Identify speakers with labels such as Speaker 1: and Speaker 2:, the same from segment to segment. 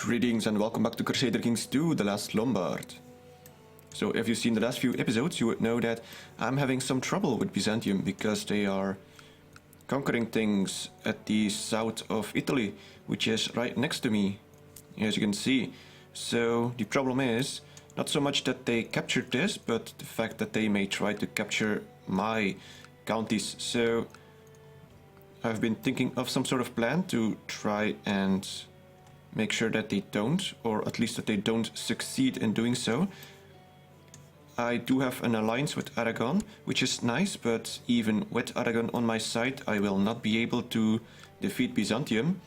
Speaker 1: Greetings and welcome back to Crusader Kings 2, The Last Lombard. So if you've seen the last few episodes, you would know that I'm having some trouble with Byzantium because they are conquering things at the south of Italy, which is right next to me, as you can see. So the problem is not so much that they captured this, but the fact that they may try to capture my counties. So I've been thinking of some sort of plan to try and make sure that they don't, or at least that they don't succeed in doing so. I do have an alliance with Aragon, which is nice, but even with Aragon on my side, I will not be able to defeat Byzantium,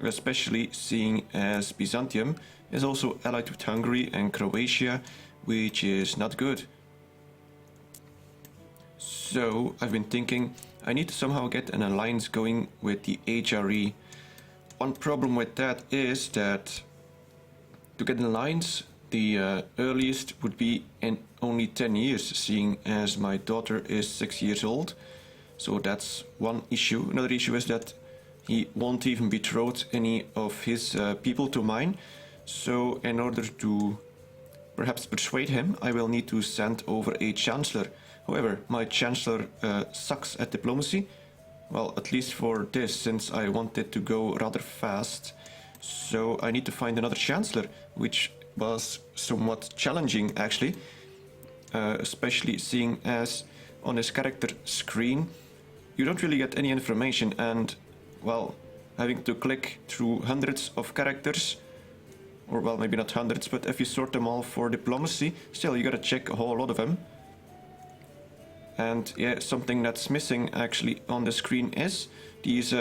Speaker 1: especially seeing as Byzantium is also allied with Hungary and Croatia, which is not good. So I've been thinking I need to somehow get an alliance going with the HRE. One problem with that is that to get an alliance, the earliest would be in only 10 years, seeing as my daughter is 6 years old. So that's one issue. Another issue is that he won't even betroth any of his people to mine. So in order to perhaps persuade him, I will need to send over a chancellor. However, my chancellor sucks at diplomacy. Well, at least for this, since I want it to go rather fast. So I need to find another chancellor, which was somewhat challenging actually. Especially seeing as on his character screen, you don't really get any information, and well, having to click through hundreds of characters, or well, maybe not hundreds, but if you sort them all for diplomacy, still you gotta check a whole lot of them. And yeah, something that's missing actually on the screen is these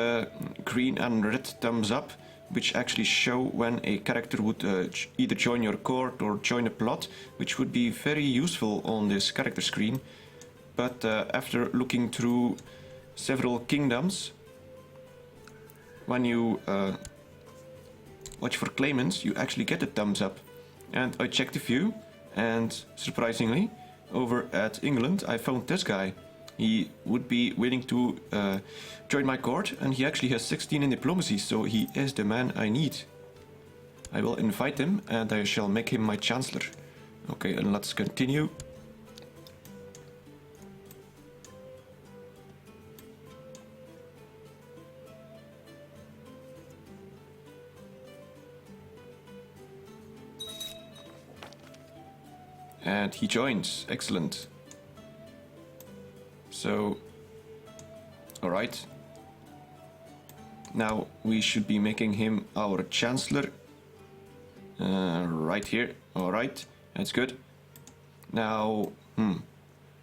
Speaker 1: green and red thumbs up, which actually show when a character would either join your court or join a plot, which would be very useful on this character screen. But after looking through several kingdoms, when you watch for claimants, you actually get a thumbs up. And I checked a few, and surprisingly, over at England, I found this guy. He would be willing to join my court, and he actually has 16 in diplomacy, so he is the man I need. I will invite him, and I shall make him my chancellor. Okay, and let's continue. And he joins. Excellent. So, alright. Now we should be making him our chancellor. Right here. Alright, that's good. Now,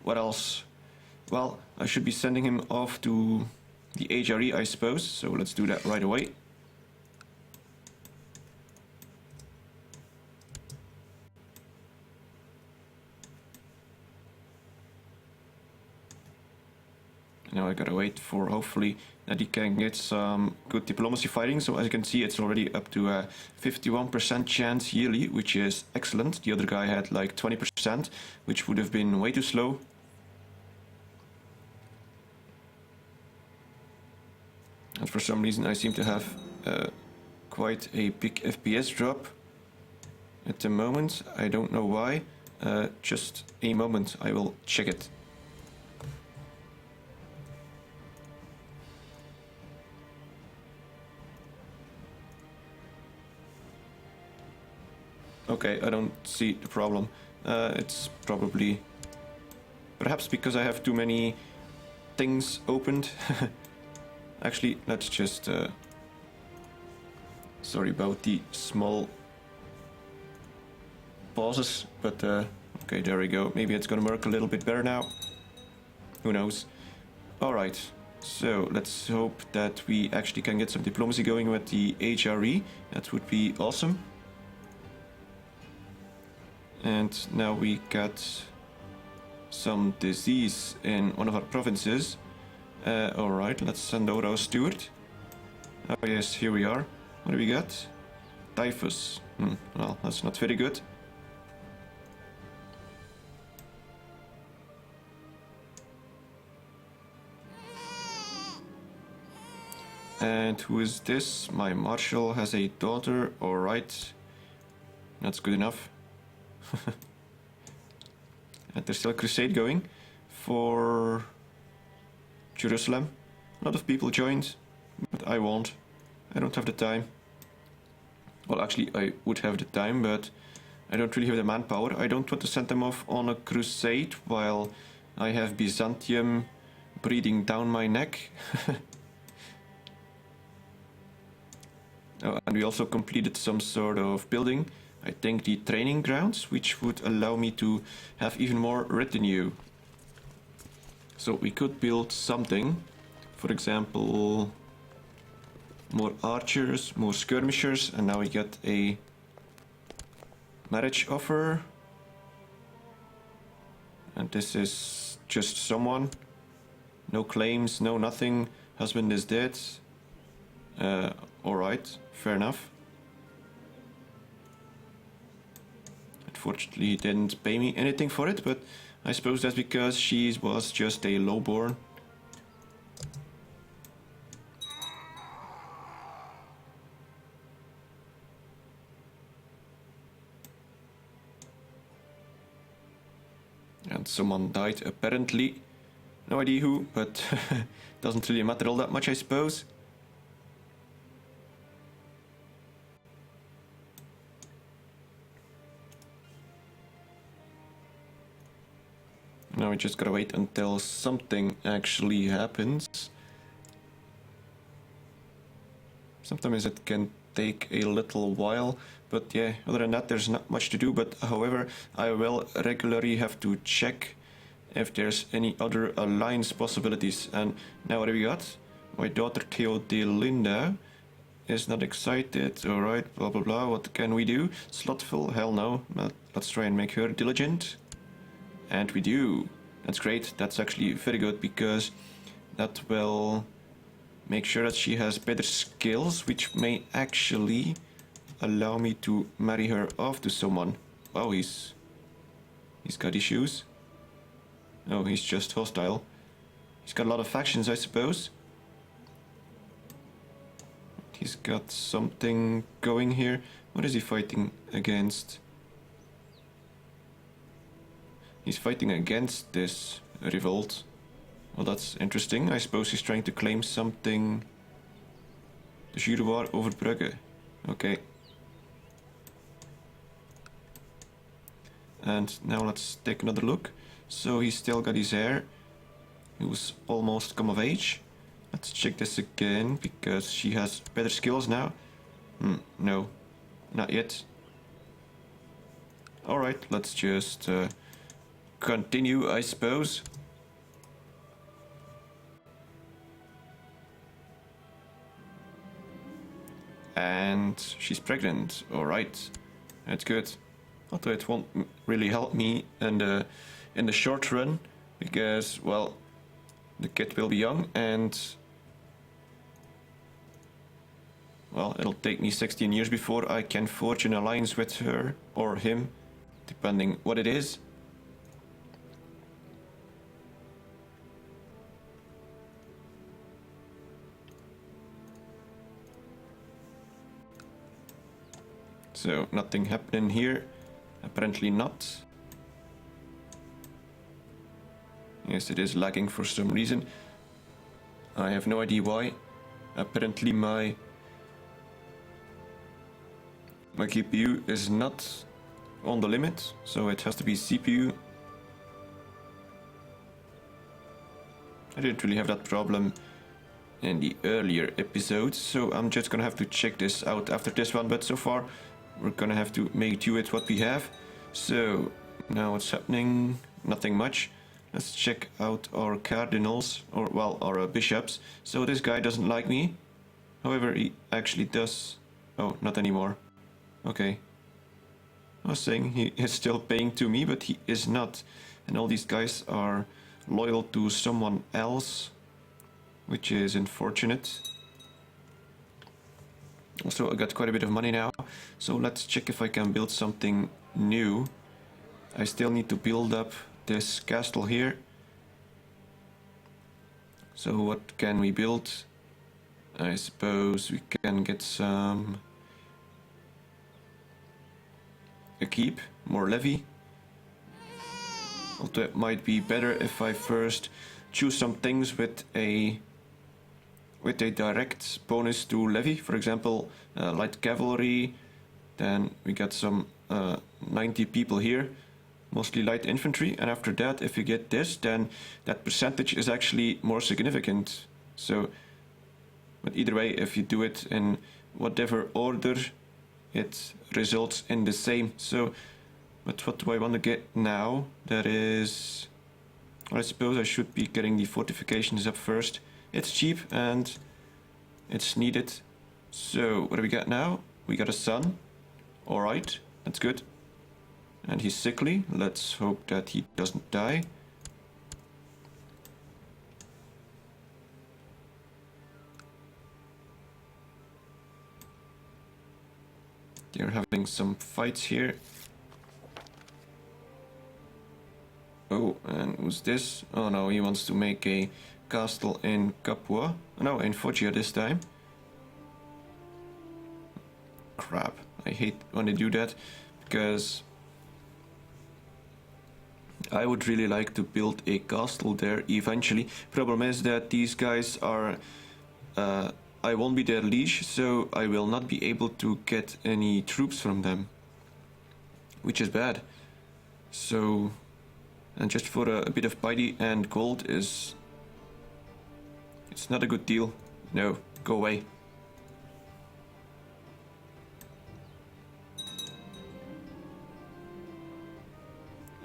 Speaker 1: what else? Well, I should be sending him off to the HRE, I suppose. So let's do that right away. Now I gotta wait for hopefully that he can get some good diplomacy fighting. So as you can see, it's already up to a 51% chance yearly, which is excellent. The other guy had like 20%, which would have been way too slow. And for some reason I seem to have quite a big FPS drop at the moment. I don't know why. Just a moment, I will check it. Okay, I don't see the problem. It's probably perhaps because I have too many things opened. Actually, let's just sorry about the small pauses, but okay, there we go. Maybe it's gonna work a little bit better now. Who knows? Alright, so let's hope that we actually can get some diplomacy going with the HRE. That would be awesome. And now we got some disease in one of our provinces. Alright, let's send over our steward. Oh yes, here we are. What do we got? Typhus. Well, that's not very good. And who is this? My marshal has a daughter. Alright. That's good enough. And there's still a crusade going for Jerusalem. A lot of people joined, but I won't. I don't have the time. Well, actually, I would have the time, but I don't really have the manpower. I don't want to send them off on a crusade while I have Byzantium breathing down my neck. Oh, and we also completed some sort of building. I think the training grounds, which would allow me to have even more retinue. So we could build something. For example, more archers, more skirmishers, and now we get a marriage offer. And this is just someone. No claims, no nothing. Husband is dead. Alright, fair enough. Unfortunately, he didn't pay me anything for it, but I suppose that's because she was just a lowborn. And someone died, apparently. No idea who, but doesn't really matter all that much, I suppose. Now we just gotta wait until something actually happens. Sometimes it can take a little while, but yeah, other than that there's not much to do. But however, I will regularly have to check if there's any other alliance possibilities. And now what have we got? My daughter Theodelinda is not excited. Alright, blah blah blah. What can we do? Slothful? Hell no. Let's try and make her diligent. And we do. That's great. That's actually very good, because that will make sure that she has better skills, which may actually allow me to marry her off to someone. Wow, he's got issues. Oh, he's just hostile. He's got a lot of factions, I suppose. He's got something going here. What is he fighting against? He's fighting against this revolt. Well, that's interesting. I suppose he's trying to claim something. The Jurewaar over Brugge. Okay. And now let's take another look. So he's still got his heir. He was almost come of age. Let's check this again, because she has better skills now. No, not yet. Alright, let's just continue, I suppose. And she's pregnant. Alright, that's good. Although it won't really help me in the short run, because, well, the kid will be young, and well, it'll take me 16 years before I can forge an alliance with her or him, depending what it is. So nothing happening here. Apparently not. Yes, it is lagging for some reason. I have no idea why. Apparently my GPU is not on the limit, so it has to be CPU. I didn't really have that problem in the earlier episodes, so I'm just gonna have to check this out after this one, but so far we're gonna have to make do with what we have. So now what's happening? Nothing much. Let's check out our cardinals, or well, our bishops. So this guy doesn't like me. However, he actually does. Oh, not anymore. Okay. I was saying he is still paying to me, but he is not. And all these guys are loyal to someone else, which is unfortunate. Also, I got quite a bit of money now, so let's check if I can build something new. I still need to build up this castle here. So what can we build? I suppose we can get some... a keep, more levy. Although it might be better if I first choose some things with a direct bonus to levy. For example, light cavalry. Then we got some 90 people here, mostly light infantry. And after that, if you get this, then that percentage is actually more significant. So, but either way, if you do it in whatever order, it results in the same. So, but what do I want to get now? That is... I suppose I should be getting the fortifications up first. It's cheap and it's needed. So, what do we got now? We got a son. Alright, that's good. And he's sickly. Let's hope that he doesn't die. They're having some fights here. Oh, and who's this? Oh no, he wants to make a castle in Capua. No, in Foggia this time. Crap, I hate when they do that, because I would really like to build a castle there eventually. Problem is that these guys are... I won't be their liege, so I will not be able to get any troops from them. Which is bad. So... and just for a bit of piety and gold is... it's not a good deal. No, go away.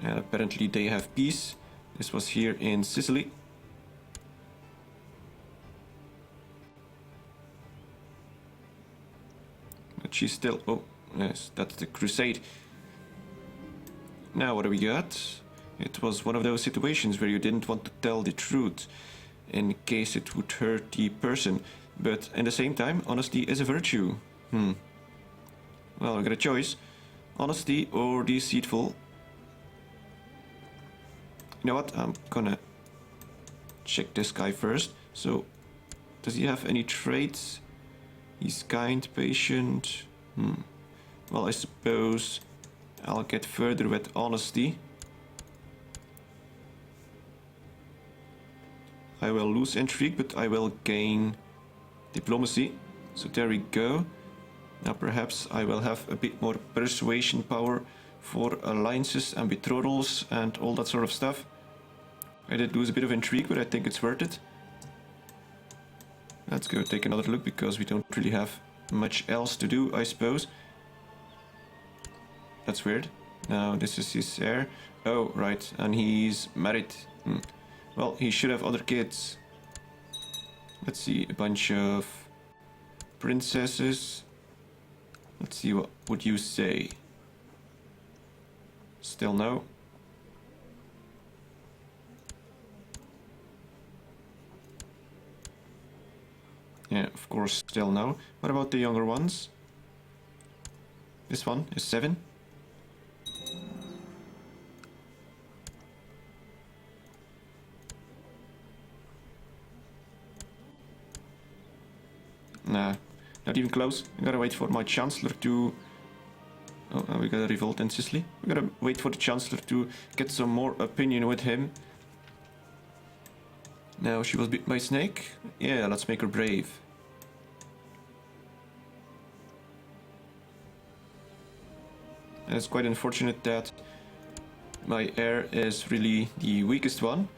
Speaker 1: And apparently they have peace. This was here in Sicily. But she's still... oh, yes, that's the Crusade. Now what do we got? It was one of those situations where you didn't want to tell the truth in case it would hurt the person. But at the same time, honesty is a virtue. Well, I got a choice. Honesty or deceitful. You know what? I'm gonna check this guy first. So, does he have any traits? He's kind, patient. Well, I suppose I'll get further with honesty. I will lose intrigue, but I will gain diplomacy. So there we go. Now perhaps I will have a bit more persuasion power for alliances and betrothals and all that sort of stuff. I did lose a bit of intrigue, but I think it's worth it. Let's go take another look, because we don't really have much else to do, I suppose. That's weird. Now this is his heir. Oh, right, and he's married. Well, he should have other kids. Let's see, a bunch of princesses. Let's see, what would you say? Still no. Yeah, of course, still no. What about the younger ones? This one is 7. Nah, not even close. I gotta wait for my chancellor to... oh, we got a revolt in Sicily. We gotta wait for the chancellor to get some more opinion with him. Now, she was bit by a snake. Yeah, let's make her brave. And it's quite unfortunate that my heir is really the weakest one.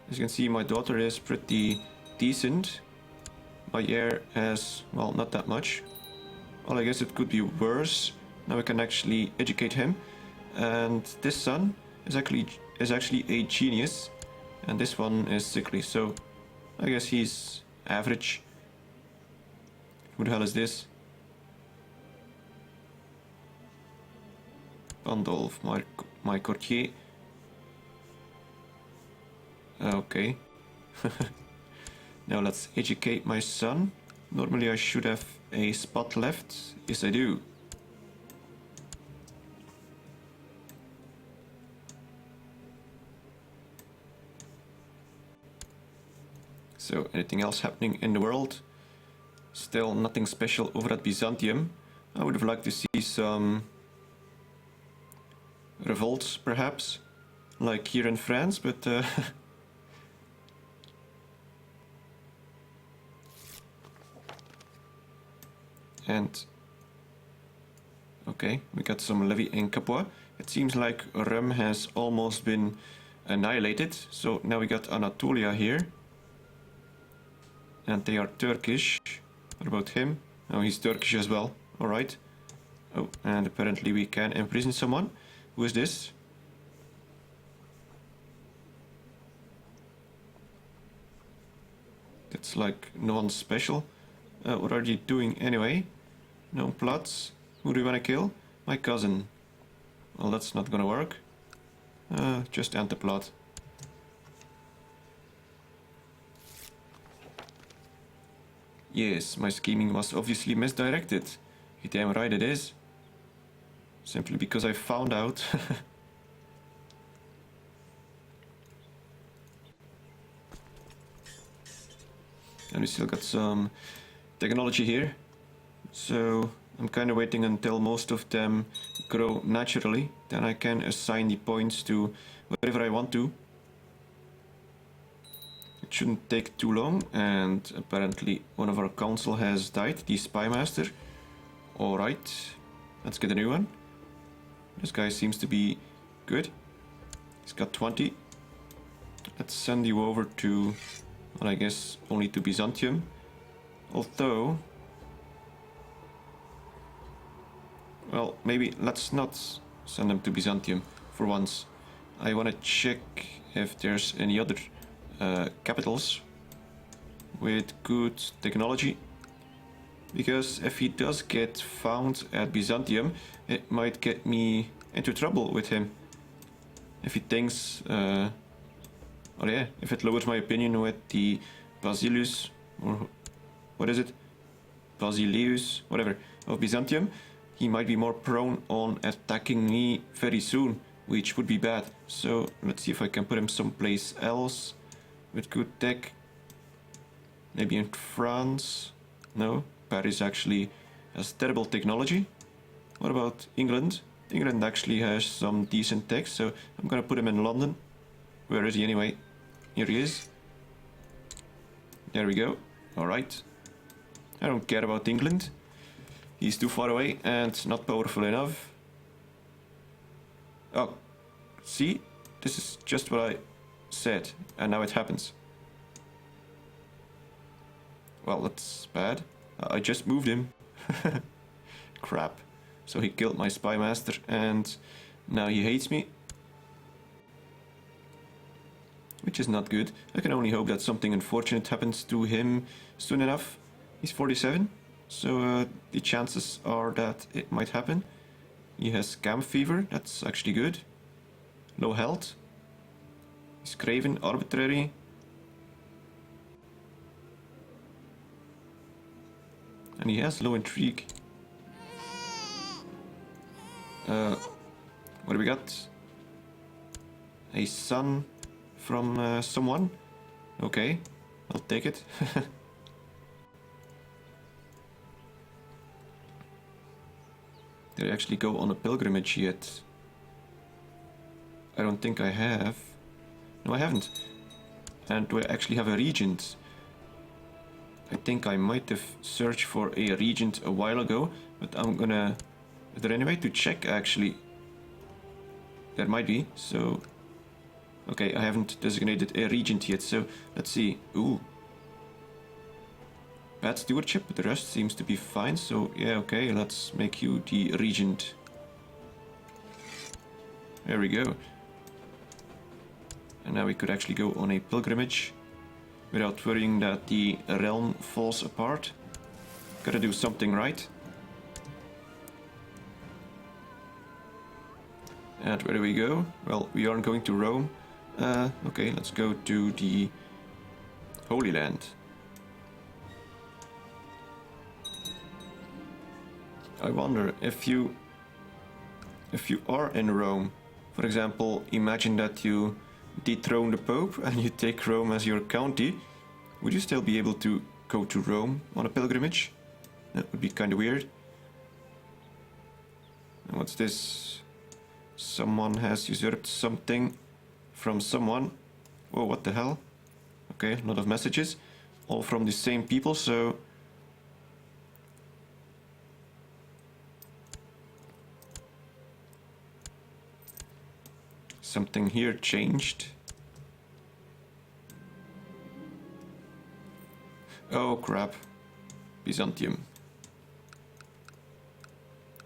Speaker 1: As you can see, my daughter is pretty decent. My heir has, well, not that much. Well, I guess it could be worse. Now we can actually educate him. And this son is actually a genius. And this one is sickly, so I guess he's average. Who the hell is this? Pandolf, my courtier. Okay. Now let's educate my son. Normally I should have a spot left. Yes, I do. So, anything else happening in the world? Still nothing special over at Byzantium. I would have liked to see some revolts, perhaps, like here in France, but and okay, we got some levy in Capua. It seems like Rum has almost been annihilated, so now we got Anatolia here. And they are Turkish. What about him? Oh, he's Turkish as well. Alright. Oh, and apparently we can imprison someone. Who is this? It's like no one special. What are you doing anyway? No plots. Who do you want to kill? My cousin. Well, that's not gonna work. Just end the plot. Yes, my scheming was obviously misdirected. You damn right it is. Simply because I found out. And we still got some technology here. So I'm kind of waiting until most of them grow naturally. Then I can assign the points to whatever I want to. It shouldn't take too long, and apparently one of our council has died, the spymaster. Alright, let's get a new one. This guy seems to be good. He's got 20. Let's send you over to, well, I guess only to Byzantium. Although, well, maybe let's not send them to Byzantium for once. I want to check if there's any other capitals with good technology, because if he does get found at Byzantium, it might get me into trouble with him. If he thinks, oh yeah, if it lowers my opinion with the Basileus, or what is it? Basileus, whatever, of Byzantium, he might be more prone on attacking me very soon, which would be bad. So let's see if I can put him someplace else with good tech. Maybe in France? No, Paris actually has terrible technology. What about England? England actually has some decent tech, so I'm gonna put him in London. Where is he anyway? Here he is. There we go. Alright. I don't care about England. He's too far away and not powerful enough. Oh, see? This is just what I said, and now it happens. Well, that's bad. I just moved him. Crap. So he killed my spy master, and now he hates me. Which is not good. I can only hope that something unfortunate happens to him soon enough. He's 47, so the chances are that it might happen. He has camp fever, that's actually good. Low health. He's craven, arbitrary. And he has low intrigue. What do we got? A son from someone? Okay, I'll take it. Did I actually go on a pilgrimage yet? I don't think I have. No, I haven't. And do I actually have a regent? I think I might have searched for a regent a while ago, but I'm gonna... Is there any way to check actually? There might be, so... Okay, I haven't designated a regent yet, so let's see. Ooh. Bad stewardship, but the rest seems to be fine, so yeah, okay, let's make you the regent. There we go. And now we could actually go on a pilgrimage without worrying that the realm falls apart. Gotta do something right. And where do we go? Well, we aren't going to Rome. Okay, let's go to the Holy Land. I wonder if you are in Rome, for example, imagine that you dethrone the Pope and you take Rome as your county, would you still be able to go to Rome on a pilgrimage. That would be kind of weird. And what's this? Someone has usurped something from someone. Whoa, what the hell? Okay, a lot of messages. All from the same people, so... Something here changed. Oh crap. Byzantium.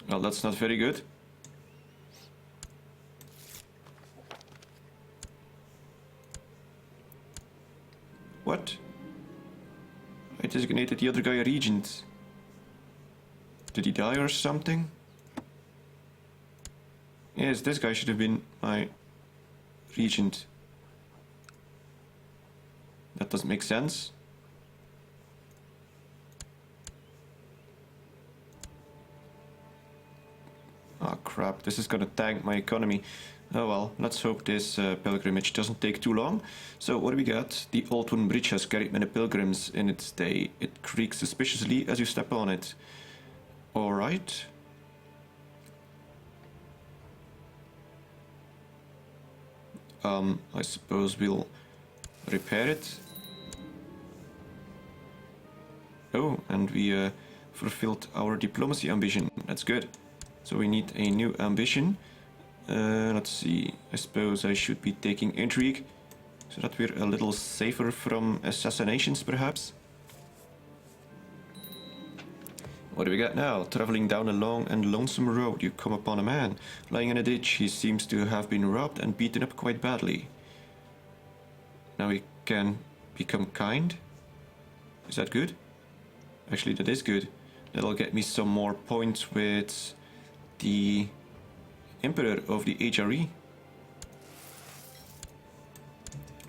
Speaker 1: Well, that's not very good. What? I designated the other guy a regent. Did he die or something? Yes, this guy should have been my regent. That doesn't make sense. Oh crap, this is gonna tank my economy. Oh well, let's hope this pilgrimage doesn't take too long. So what do we got? The old wooden bridge has carried many pilgrims in its day. It creaks suspiciously as you step on it. Alright. I suppose we'll repair it. Oh, and we fulfilled our diplomacy ambition. That's good. So we need a new ambition. Let's see. I suppose I should be taking intrigue, so that we're a little safer from assassinations, perhaps. What do we got now? Traveling down a long and lonesome road, you come upon a man lying in a ditch. He seems to have been robbed and beaten up quite badly. Now we can become kind. Is that good? Actually, that is good. That'll get me some more points with the Emperor of the HRE.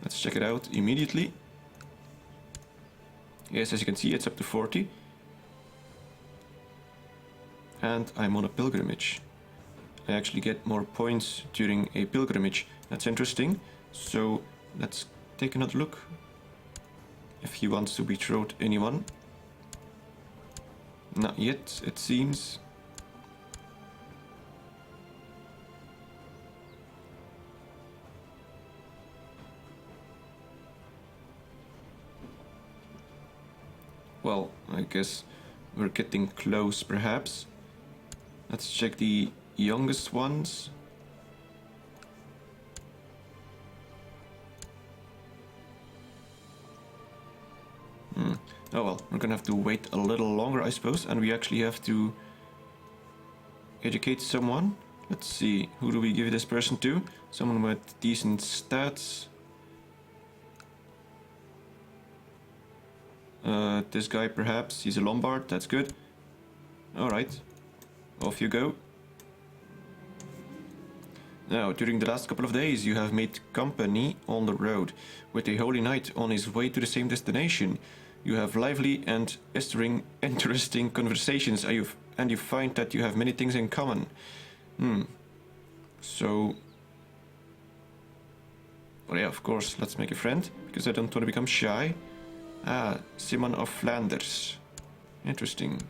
Speaker 1: Let's check it out immediately. Yes, as you can see, it's up to 40. And I'm on a pilgrimage. I actually get more points during a pilgrimage. That's interesting. So let's take another look. If he wants to betroth anyone. Not yet, it seems. Well, I guess we're getting close, perhaps. Let's check the youngest ones. Oh well, we're gonna have to wait a little longer, I suppose, and we actually have to educate someone. Let's see, who do we give this person to? Someone with decent stats. This guy, perhaps. He's a Lombard, that's good. Alright, off you go. Now, during the last couple of days, you have made company on the road with a holy knight on his way to the same destination. You have lively and interesting conversations, and you find that you have many things in common. So... well, yeah, of course, let's make a friend, because I don't want to become shy. Ah, Simon of Flanders. Interesting.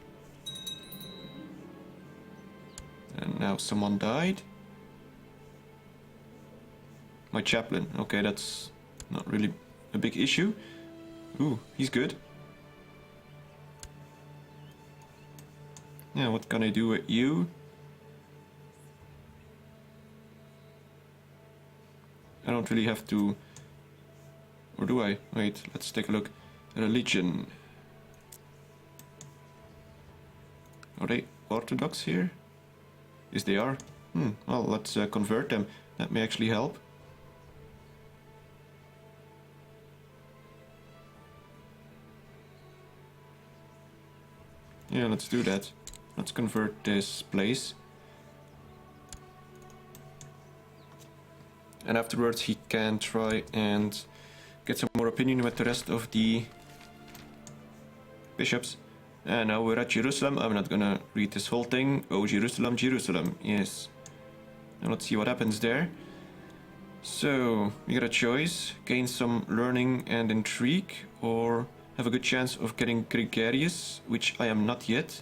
Speaker 1: And now someone died. My chaplain. Okay, that's not really a big issue. Ooh, he's good. Yeah, what can I do with you? I don't really have to... or do I? Wait, let's take a look. Religion. Are they Orthodox here? Yes, they are. Well, let's convert them. That may actually help. Yeah, let's do that. Let's convert this place. And afterwards he can try and get some more opinion with the rest of the bishops. And now we're at Jerusalem. I'm not gonna read this whole thing. Oh, Jerusalem, Jerusalem. Yes. Now let's see what happens there. So, we got a choice. Gain some learning and intrigue, or have a good chance of getting gregarious, which I am not yet.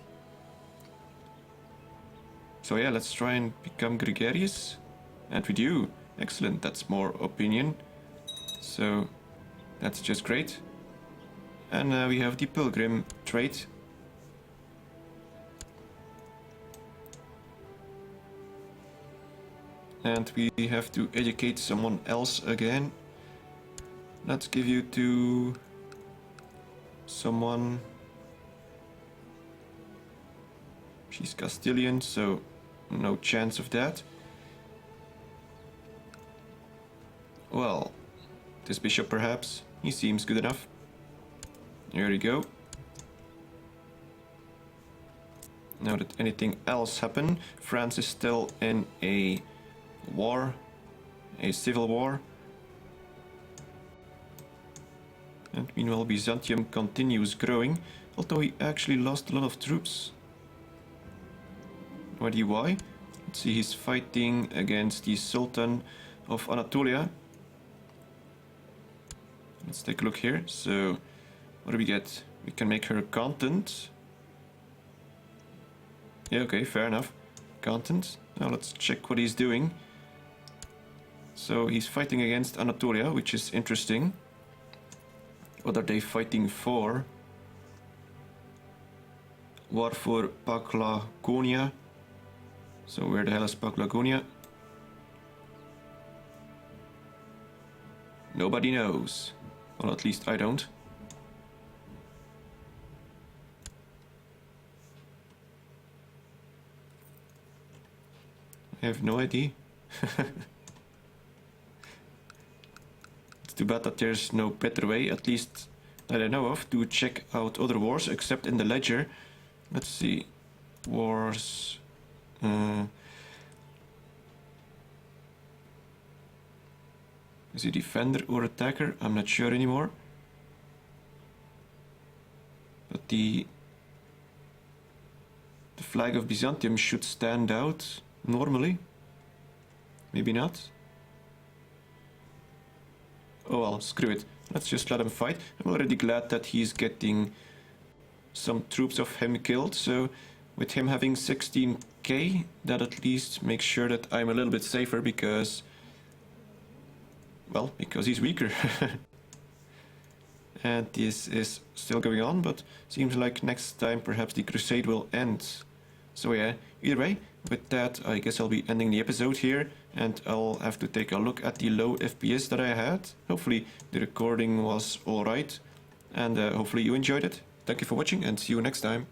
Speaker 1: So yeah, let's try and become gregarious. And we do. Excellent, that's more opinion. So that's just great. And we have the pilgrim trait. And we have to educate someone else again. Let's give you to someone. She's Castilian, so no chance of that. Well, this bishop perhaps. He seems good enough. Here we go. Now that anything else happened, France is still in a war, a civil war. And meanwhile Byzantium continues growing, although he actually lost a lot of troops. No idea why. Let's see, he's fighting against the Sultan of Anatolia. Let's take a look here. So, what do we get? We can make her content. Yeah, okay, fair enough. Content. Now let's check what he's doing. So he's fighting against Anatolia, which is interesting. What are they fighting for? War for Paphlagonia. So where the hell is Paphlagonia? Nobody knows. Well, at least I don't. I have no idea. It's too bad that there's no better way, at least that I know of, to check out other wars, except in the ledger. Let's see. Wars... is he defender or attacker? I'm not sure anymore. But the flag of Byzantium should stand out normally. Maybe not. Oh well, screw it. Let's just let him fight. I'm already glad that he's getting some troops of him killed, so with him having 16k, that at least makes sure that I'm a little bit safer because... well, because he's weaker. And this is still going on, but seems like next time perhaps the crusade will end. So yeah, either way, with that I guess I'll be ending the episode here, and I'll have to take a look at the low FPS that I had. Hopefully the recording was alright, and hopefully you enjoyed it. Thank you for watching and see you next time.